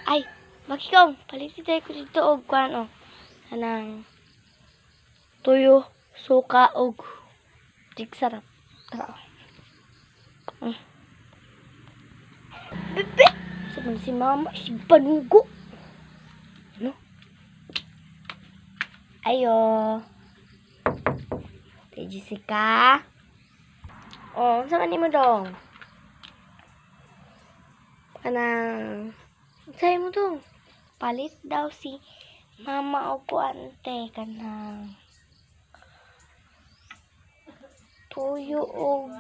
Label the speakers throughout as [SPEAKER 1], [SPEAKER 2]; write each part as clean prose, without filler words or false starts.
[SPEAKER 1] Ay, makikong, palitin ko dito og kuan o. Anang tuyo, suka og sarap. Tara. Bebe! Sabi si mama, si Banugo. Ano? Ayo. Kay Jessica. Oh, saan mo dong? Kanang, saan mo dong? Palit daw si mama o kuante kanang tuyo og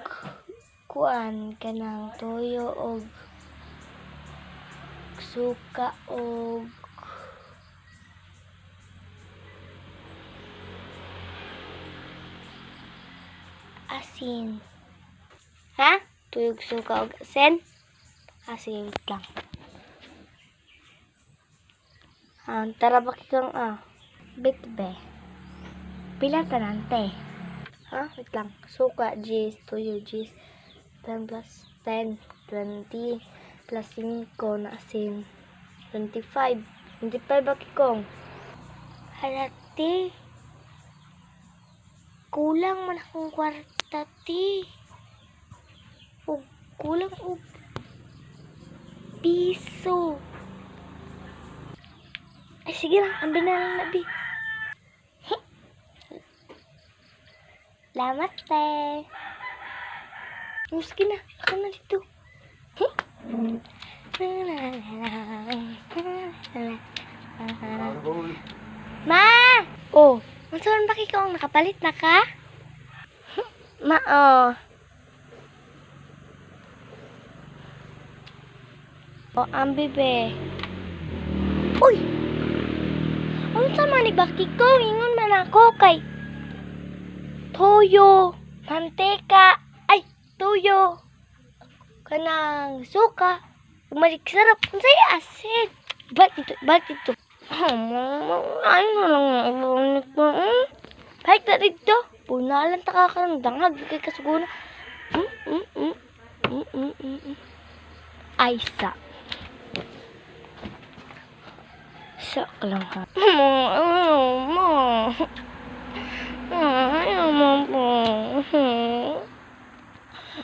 [SPEAKER 1] kuan kanang tuyo og suka og asin. Ha? Tuyo og suka og asin? Asin lang. Tara bakikang bitbe. Pila tanante. Ha? Wait lang. Suka, G's, tuyo, G's. 10 plus 10, 20 plus 5 na asin. 25. 25 bakikong. Halati. Kulang man akong kwarta, ti. Kulang og piso. Ay, sige lang. Ambil na lang na, bi. Salamat, te. Sige na. Ako na dito. Ma! Oh, saan ba ikaw ang nakapalit na ka? Ma, oh. Oh, ang bebe. Uy! Ano sa manibaki ko? Ingon man ako kay toyo, manteka, ay, toyo, kanang suka, umalik sarap, kung sa'yo asin. Balik ito. Ay, nalang, balik na dito. Punalan ta kakarang dangag, kay kasuguna. Ay, sa lang ha.